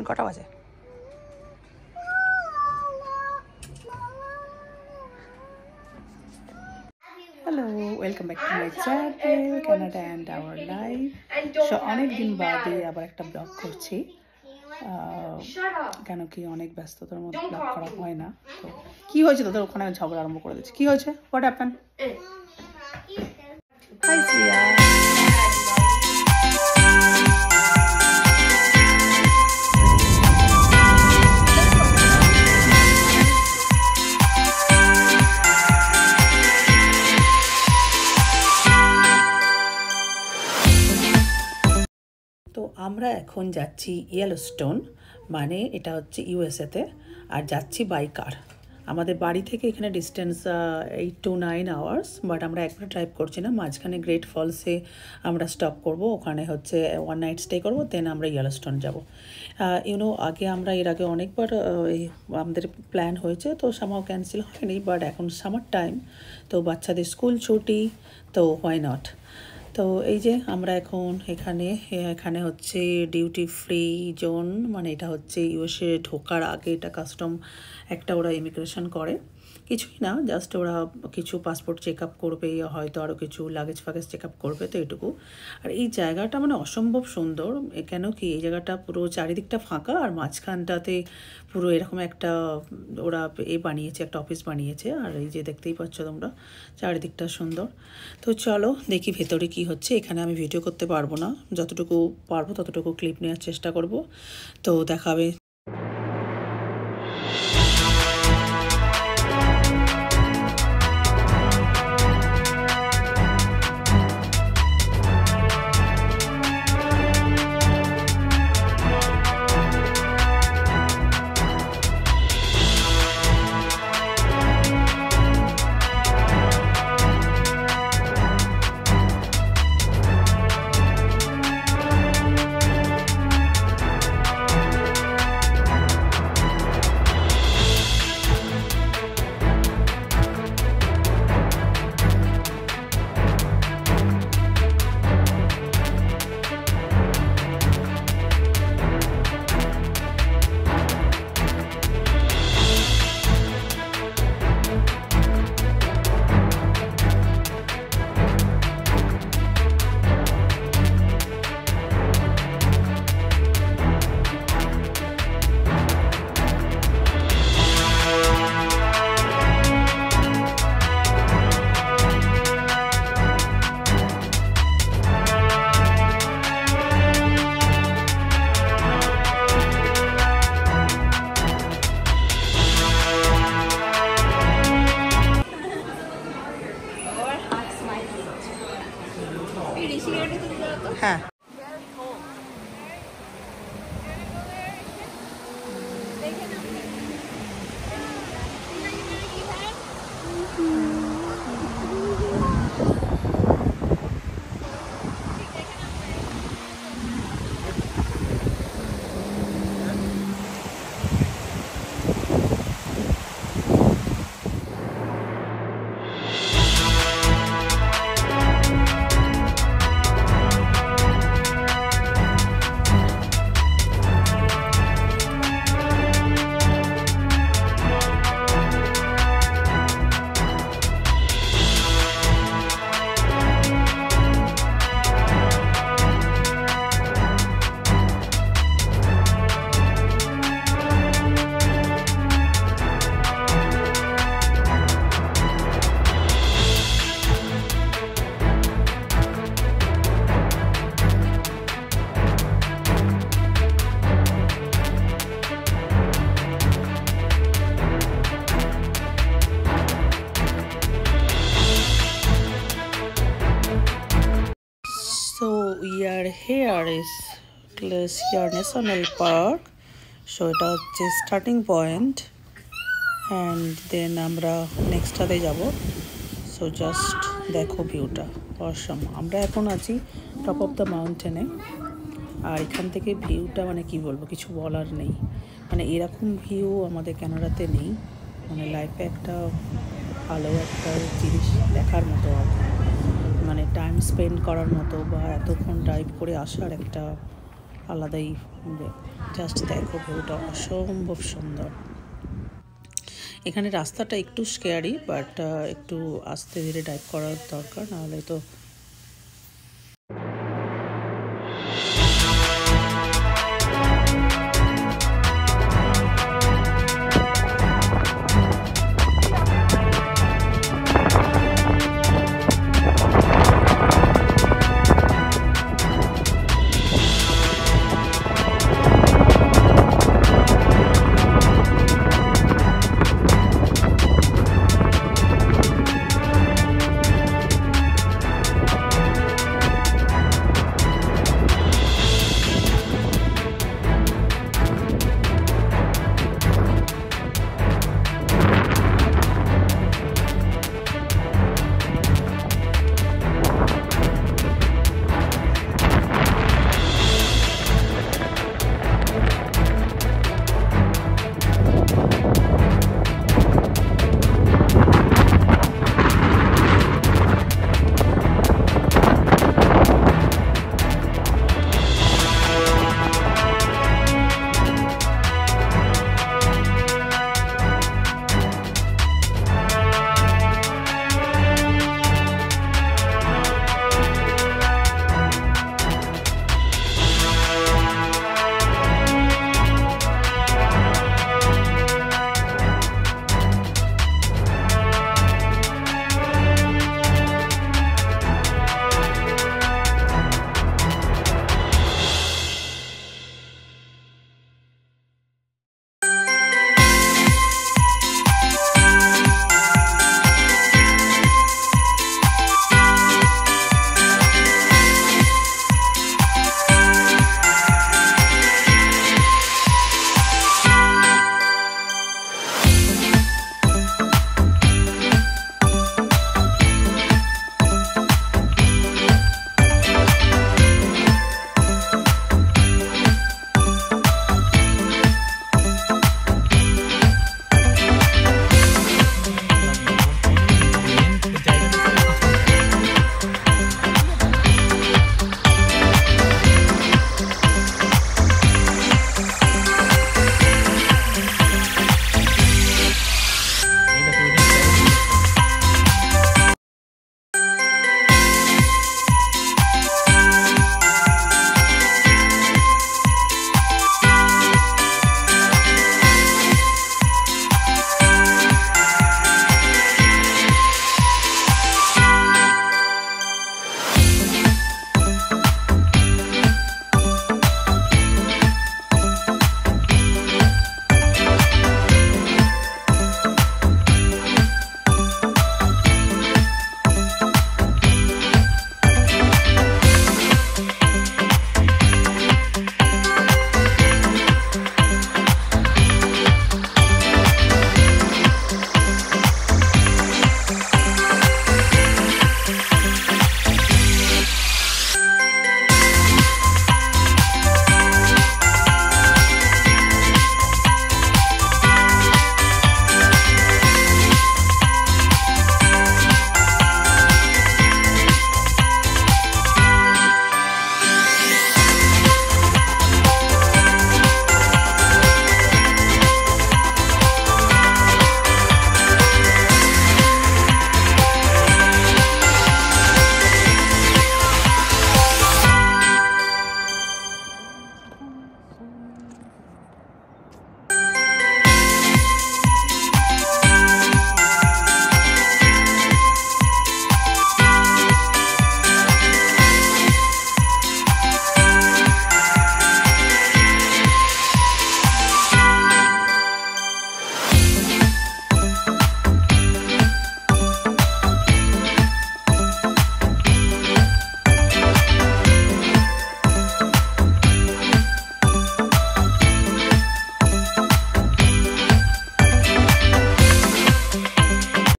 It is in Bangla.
কটা বাজে? Hello, welcome back to my channel Canada and our life. So অনেকদিন বাদে আবার একটা ব্লগ করছি, কেন কি অনেক ব্যস্ততার মধ্যে ব্লগ করা হয় না। তো কি হয়েছে তোদের ওখানে? ঝগড়া আরম্ভ করে দিচ্ছি। কি হয়েছে? What happen? হাই প্রিয়া। তো আমরা এখন যাচ্ছি ইয়েলোস্টোন, মানে এটা হচ্ছে ইউএসএতে, আর যাচ্ছি বাই কার। আমাদের বাড়ি থেকে এখানে ডিস্টেন্স 8 to 9 hours, বাট আমরা একবার ড্রাইভ করছি না। মাঝখানে গ্রেট ফলসে আমরা স্টপ করব, ওখানে হচ্ছে 1 night স্টে করব, দেন আমরা ইয়েলোস্টোন যাব। আগে আমরা এর আগে অনেকবার আমাদের প্ল্যান হয়েছে, তো সামাও ক্যান্সেল হয়নি। বাট এখন সামার টাইম, তো বাচ্চাদের স্কুল ছুটি, তো হোয়াই নট। তো এই যে আমরা এখন এখানে হচ্ছে ডিউটি ফ্রি জোন, মানে এটা হচ্ছে ইউএসএ ঢোকার আগে এটা কাস্টম একটা ওরা ইমিগ্রেশন করে, কিছুই না, জাস্ট ওরা কিছু পাসপোর্ট চেক আপ করবে, হয়তো আরও কিছু লাগেজ ফাগেজ চেক আপ করবে, তো এটুকু। আর এই জায়গাটা মানে অসম্ভব সুন্দর, কেন কি এই জায়গাটা পুরো চারিদিকটা ফাঁকা, আর মাঝখানটাতে পুরো এরকম একটা ওরা বানিয়েছে, একটা অফিস বানিয়েছে। আর এই যে দেখতেই পাচ্ছ তোমরা, চারিদিকটা সুন্দর। তো চলো দেখি ভেতরে কি হচ্ছে। এখানে আমি ভিডিও করতে পারবো না, যতটুকু পারবো ততটুকু ক্লিপ নেওয়ার চেষ্টা করব। তো দেখাবে। হ্যাঁ, so we are here is Glacier National Park. So এটা হচ্ছে স্টার্টিং পয়েন্ট, অ্যান্ড দেন আমরা নেক্সটটাতে যাব। সো জাস্ট দেখো ভিউটা অসম। আমরা এখন আছি টপ অফ দ্য মাউন্টেনে, আর এখান থেকে ভিউটা মানে কি বলবো, কিছু বলার নেই। মানে এরকম ভিউ আমাদের ক্যানাডাতে নেই, মানে লাইফে একটা ভালো একটা জিনিস দেখার মতো, মানে টাইম স্পেন্ড করার মতো, বা এতক্ষণ ড্রাইভ করে আসার একটা আলাদাই, জাস্ট দেখো ভিউটা অসম্ভব সুন্দর। এখানে রাস্তাটা একটু স্কেয়ারি, বাট একটু আস্তে ধীরে ড্রাইভ করার দরকার, নাহলে তো